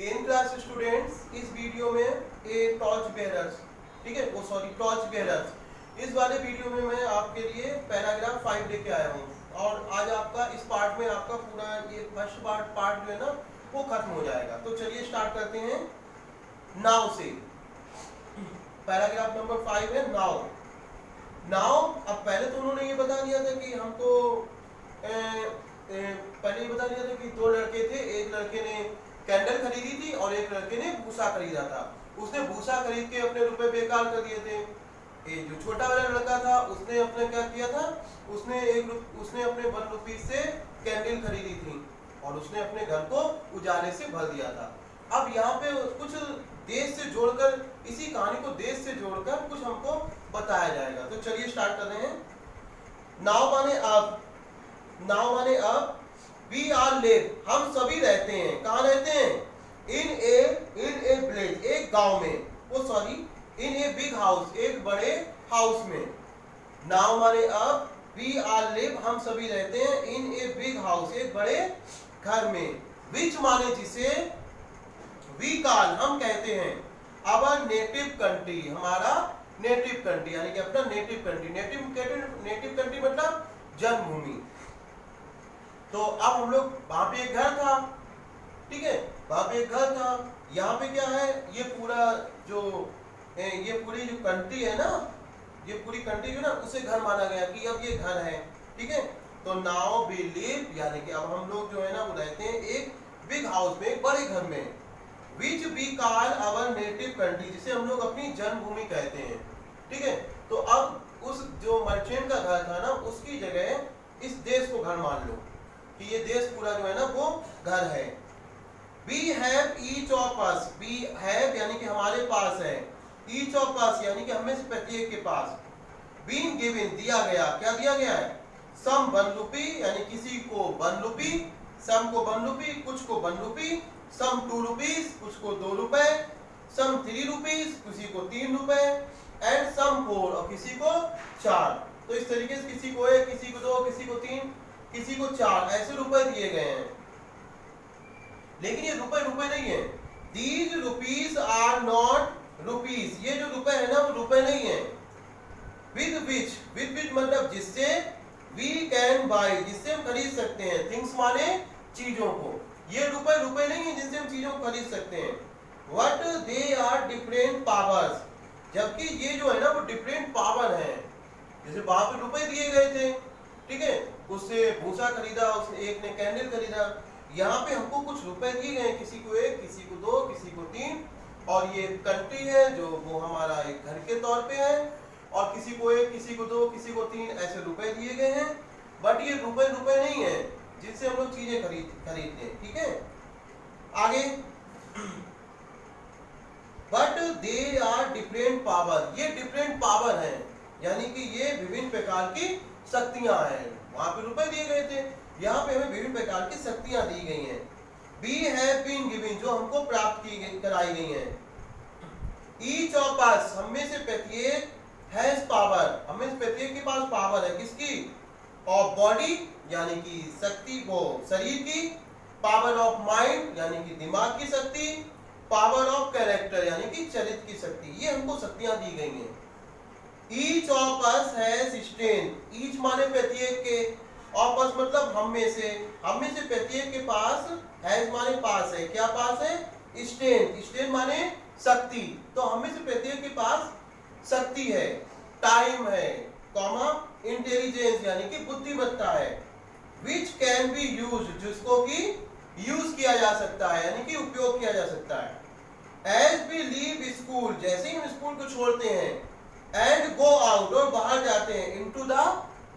10th class students, इस video में a torch bearers, ठीक है, वो सॉरी टॉर्च बेयरर्स, इस वाले वीडियो में मैं आपके लिए पैराग्राफ 5 लेके आया हूँ। और आज आपका इस पार्ट में आपका पूरा ये फर्स्ट पार्ट जो है ना वो खत्म हो जाएगा। तो चलिए स्टार्ट करते हैं नाउ से। पैराग्राफ नंबर 5 है नाउ। नाउ अब पहले तो उन्होंने ये बता दिया था कि हमको पहले ये बता दिया था कि दो लड़के थे, एक लड़के ने कैंडल खरीदी थी और एक लड़के ने भूसा खरीदा था। उसने भूसा खरीद के अपने रुपए बेकार कर दिए थे। ये जो छोटा वाला लड़का था उसने अपने क्या किया था, उसने अपने 1 रुपये से कैंडल खरीदी थी और उसने अपने घर को उजाले से भर दिया था। अब यहाँ पे कुछ देश से जोड़कर, इसी कहानी को देश से जोड़कर कुछ हमको बताया जाएगा। तो चलिए स्टार्ट कर रहे हैं। नाउ माने अब, नाउ माने अब, वी आर लिव, हम सभी रहते हैं। कहाँ रहते हैं? इन ए विलेज, एक गांव में, वो sorry in a big house, एक बड़े हाउस में। नाउ माने अब, वी आर लिव, हम सभी रहते हैं, इन ए बिग हाउस, एक बड़े घर में। विच माने जिसे, वी कॉल, हम कहते हैं, अवर नेटिव कंट्री, हमारा नेटिव कंट्री यानी कि अपना नेटिव कंट्री। नेटिव कंट्री मतलब जन्मभूमि। तो अब हम लोग, वहां पे एक घर था, ठीक है, वहां पे एक घर था। यहाँ पे क्या है, ये पूरा जो ये पूरी जो कंट्री है ना, ये पूरी कंट्री जो ना उसे घर माना गया कि अब ये घर है, ठीक है। तो नाउ वी लिव यानी कि अब हम लोग जो है ना वो रहते हैं एक बिग हाउस में, एक बड़े घर में। Which we call our native country, जिसे हम लोग अपनी जन्मभूमि कहते हैं, ठीक है। तो अब उस जो मर्चेंट का घर था ना उसकी जगह इस देश को घर मान लो कि ये देश पूरा जो है ना वो घर है। We have each of us, we have यानी कि हमारे पास है, each of us यानी कि हमें से प्रत्येक के पास, been given दिया गया, क्या दिया गया है? some 1 रुपी यानी किसी को 1 रुपी, some को 1 रुपी, कुछ को 1 रुपी, some 2 रुपीस, कुछ को 2 रुपए, some 3 रुपीस, किसी को 3 रुपए, and some 4 और किसी को 4। तो इस तरीके से किसी को 1, किसी को 2, किसी को 3, किसी को 4 ऐसे रुपए दिए गए हैं। लेकिन ये रुपए नहीं है। These rupees are not rupees, ये जो रुपए है ना वो रुपए नहीं है। With which मतलब जिससे, we can buy, जिससे हम खरीद सकते हैं, things माने चीजों को। ये रुपए नहीं है जिनसे हम चीजों को खरीद सकते हैं। What they are different powers, जबकि ये जो है ना वो डिफरेंट पावर है। जैसे वहां पे रुपए दिए गए थे, ठीक है, उससे भूसा खरीदा, उसने एक ने कैंडल खरीदा। यहाँ पे हमको कुछ रुपए दिए गए, किसी को 1, किसी को 2, किसी को 3, और ये कंट्री है जो वो हमारा एक घर के तौर पे है, और किसी को 1, किसी को 2, किसी को 3 ऐसे रुपए दिए गए हैं। बट ये रुपए नहीं है जिनसे हम लोग चीजें खरीदते हैं, ठीक है। आगे, but they are different power, ये डिफरेंट पावर है यानी कि ये विभिन्न प्रकार की शक्तियां हैं। वहां पे रुपए दिए गए थे, यहाँ पे हमें विभिन्न प्रकार की शक्तियां दी गई हैं। We have been given, जो हमको प्राप्त कराई गई हैं। Each of us, हम में से प्रत्येक, has power, हमें से प्रत्येक के पास पावर है, किसकी? Of body यानी कि शक्ति, वो शरीर की, पावर ऑफ माइंड यानी कि दिमाग की शक्ति, पावर ऑफ कैरेक्टर यानी कि चरित्र की शक्ति, ये हमको शक्तियां दी गई हैं। Each of us has strength, each माने प्रत्येक के, ऑफ अस मतलब हम में से प्रत्येक के पास, हैज माने पास है, क्या पास है? स्ट्रेंथ माने शक्ति, तो हम में से प्रत्येक के पास शक्ति है, टाइम है, कॉमा इंटेलिजेंस यानी कि बुद्धिमत्ता है, विच कैन बी यूज, जिसको कि यूज किया जा सकता है यानी कि उपयोग किया जा सकता है। एज वी लीव स्कूल, जैसे ही हम स्कूल को छोड़ते हैं, एंड गो आउट, और बाहर जाते हैं, इनटू द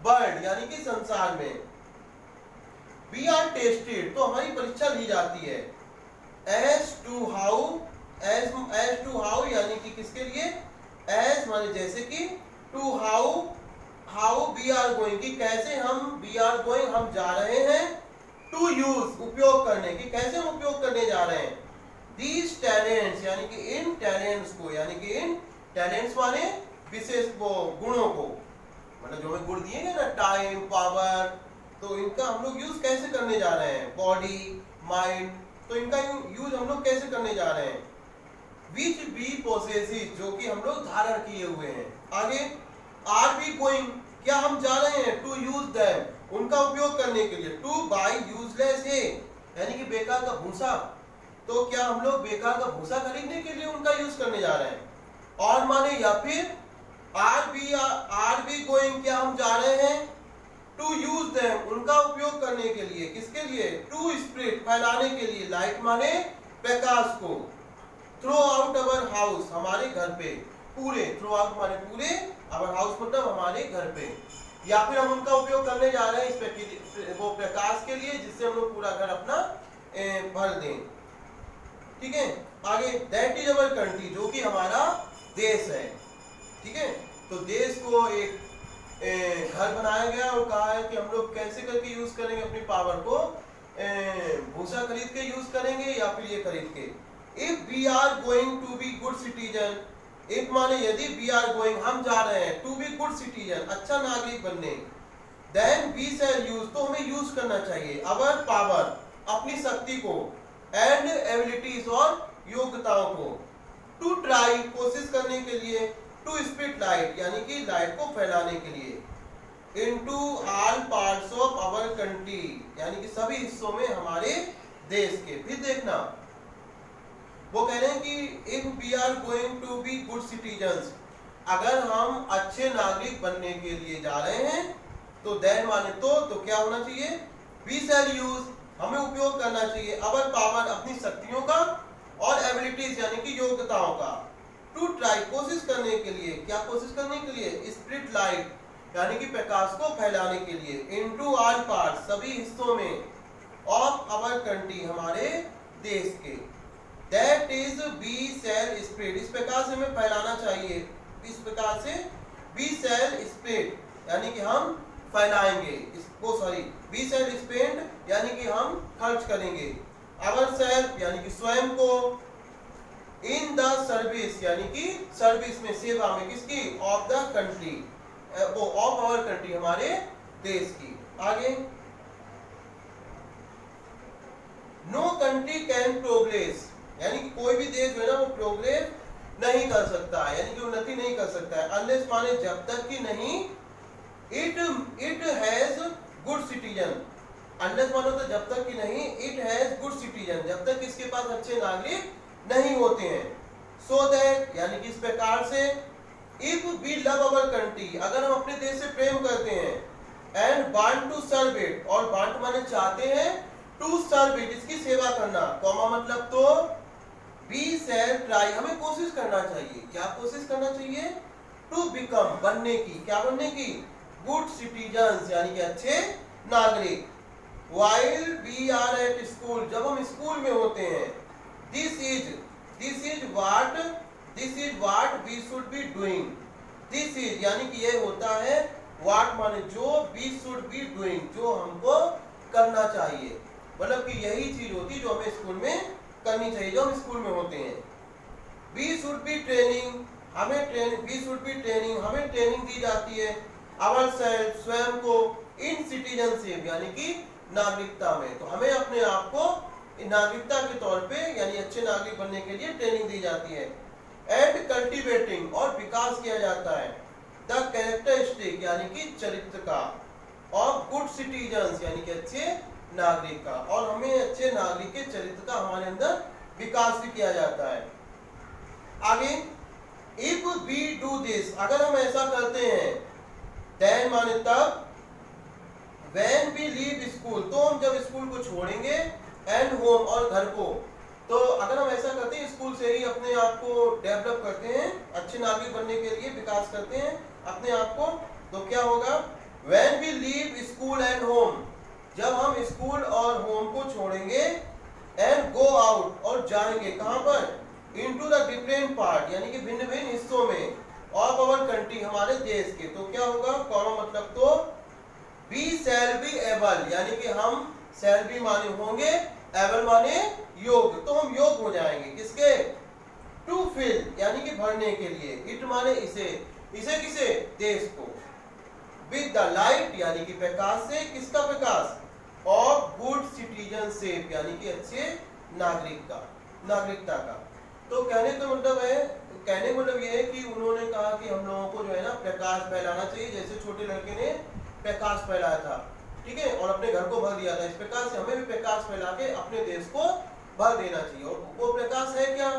वर्ल्ड यानी कि संसार में, वी आर टेस्टेड, तो हमारी परीक्षा ली जाती है। एज टू हाउ यानी कि किसके लिए? एज माने जैसे कि, to how we are going, कि कैसे हम, वी आर गोइंग हम जा रहे हैं, टू यूज उपयोग करने की, कैसे हम उपयोग करने जा रहे हैं। दीज टैलेंट्स यानी कि इन टैलेंट्स को, यानी कि इन टैलेंट्स माने विशेष वो गुणों को, मतलब जो हमें गुण दिए गए ना, टाइम, पावर, तो इनका हम लोग यूज कैसे करने जा रहे हैं? बॉडी, माइंड, तो इनका यूज हम लोग कैसे करने जा रहे हैं? विच बी पोसेसिस, जो कि हम लोग धारण किए हुए हैं। आगे आर बी गोइंग, क्या हम जा रहे हैं? टू यूज देम, उनका उपयोग करने के लिए। टू बाई यूजलेस है, यानी कि बेकार का भूसा, तो क्या हम लोग बेकार का भूसा खरीदने के लिए उनका यूज करने जा रहे हैं? और माने या फिर आर बी गोइंग, क्या हम जा रहे हैं? टू यूज देम, उनका उपयोग करने के लिए। किसके लिए? टू स्प्रेड, फैलाने के लिए। लाइट माने प्रकाश को। थ्रो आउट अवर हाउस, हमारे घर पे। पूरे, थ्रो आउट माने पूरे, अवर हाउस मतलब हमारे घर पे। या फिर हम उनका उपयोग करने जा रहे हैं वो प्रकाश के लिए, जिससे हम लोग पूरा घर अपना भर दें। ठीक है, आगे दैट इज अवर कंट्री, जो कि हमारा देश है। ठीक है, तो देश को एक घर बनाया गया और कहा है कि हम लोग कैसे करके यूज करेंगे अपनी पावर को, भूसा खरीद के यूज करेंगे या फिर ये खरीद के। If we are going to be good citizen, if माने यदि वी आर गोइंग, हम जा रहे हैं, टू बी गुड सिटीजन, अच्छा नागरिक बनने, देन वी शैल यूज, तो हमें यूज करना चाहिए अवर पावर, अपनी शक्ति को, एंड एबिलिटीज, और योग्यताओं को, टू ट्राई, कोशिश करने के लिए, टू स्प्रेड लाइट, यानी कि लाइट को फैलाने के लिए, into all parts of our country, यानी कि सभी हिस्सों में हमारे देश के। फिर देखना, वो कह रहे हैं कि if we are going to be good citizens, अगर हम अच्छे नागरिक बनने के लिए जा रहे हैं, तो देन माने तो क्या होना चाहिए? वी शैल यूज, हमें उपयोग करना चाहिए अवर पावर, अपनी शक्तियों का, और एबिलिटीज यानी कि योग्यताओं का, टू ट्राई, कोशिश करने के लिए। क्या कोशिश करने के लिए? स्प्रेड लाइट, यानी कि प्रकाश को फैलाने के लिए, इनटू ऑल पार्ट, सभी हिस्सों में, ऑफ आवर कंट्री, हमारे देश के, that is we shall spread, इस प्रकार से हमें फैलाना चाहिए, इस प्रकार से वी शैल स्प्रेड, यानी कि हम फैलाएंगे इसको, सॉरी वी शैल स्पेंड, यानी कि हम खर्च करेंगे, आवर सेल्फ, यानी कि स्वयं को, इन द सर्विस, यानी कि सर्विस में, सेवा में, किसकी? ऑफ द कंट्री, वो ऑफ आवर कंट्री, हमारे देश की। आगे नो कंट्री कैन प्रोग्रेस, यानी कि कोई भी देश जो है ना वो प्रोग्रेस नहीं कर सकता है, यानी कि उन्नति नहीं कर सकता है, अनलेस माने जब तक कि नहीं it has good citizen, unless मानो तो जब तक कि नहीं इट हैज गुड सिटीजन, जब तक इसके पास अच्छे नागरिक नहीं होते हैं। सो दैट, यानी कि इस प्रकार से, if we love our country, अगर हम अपने देश से प्रेम करते हैं, and want to serve it, और वांट माने चाहते हैं, टू सर्व इट, इसकी सेवा करना, कॉमा मतलब तो, वी शैल ट्राई, हमें कोशिश करना चाहिए। क्या कोशिश करना चाहिए? टू बिकम, बनने की। क्या बनने की? गुड सिटीजन्स, यानी कि अच्छे नागरिक। While we are at school, जब हम स्कूल में होते हैं, this is what we should be doing, this is यानी कि ये होता है, व्हाट माने जो, वी शुड बी डूइंग, जो हमको करना चाहिए, मतलब कि यही चीज होती है जो हमें स्कूल में करनी चाहिए, जो हम स्कूल में होते हैं। वी शुड बी ट्रेनिंग, हमें ट्रेनिंग दी जाती है, आवर सेल्फ, स्वयं को, इन सिटीजनशिप, यानी कि नागरिकता में, तो हमें अपने आप को नागरिकता के तौर पे, यानी अच्छे नागरिक बनने के लिए ट्रेनिंग दी जाती है। एंड कल्टीवेटिंग, और विकास किया जाता है, द कैरेक्टरिस्टिक, यानी कि चरित्र का, ऑफ गुड सिटीजन्स, यानी कि अच्छे नागरिक का, और हमें अच्छे नागरिक के चरित्र का हमारे अंदर विकास भी किया जाता है। आगे, इफ वी डू दिस, अगर हम ऐसा करते हैं, देन माने तब, व्हेन वी लीव स्कूल, तो हम जब स्कूल को छोड़ेंगे, एंड होम, और घर को, तो अगर हम ऐसा करते हैं, स्कूल से ही अपने आप को डेवलप करते हैं, अच्छे नागरिक बनने के लिए विकास करते हैं अपने आप को, तो क्या होगा? When we leave school and home, जब हम स्कूल और होम को छोड़ेंगे, एंड गो आउट, और जाएंगे कहां पर? इनटू द डिफरेंट पार्ट, यानी कि भिन्न भिन्न हिस्सों में, ऑफ आवर कंट्री, हमारे देश के, तो क्या होगा? कॉमा मतलब तो, वी शैल बी एबल, यानी कि हम, शैल बी माने होंगे, एबल माने योग्य, तो हम योग्य हो जाएंगे, किसके? टू फिल, यानी कि भरने के लिए, इट माने इसे किसे? देश को, विद द लाइट, यानी कि प्रकाश से, किसका प्रकाश? ऑफ गुड सिटीजनशिप, यानी कि अच्छे नागरिकता का। तो कहने का मतलब ये है कि उन्होंने कहा कि हम लोगों को जो है ना प्रकाश फैलाना चाहिए, जैसे छोटे लड़के ने प्रकाश फैलाया था, ठीक है, और अपने घर को भर दिया था। इस प्रकार से हमें भी प्रकाश फैला के अपने देश को भर देना चाहिए। और वो प्रकाश है क्या?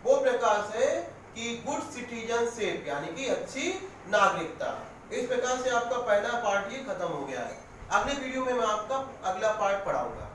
वो प्रकाश है कि गुड सिटीजनशिप, यानी कि अच्छी नागरिकता। इस प्रकार से आपका पहला पार्ट ये खत्म हो गया है। अगले वीडियो में मैं आपका अगला पार्ट पढ़ाऊंगा।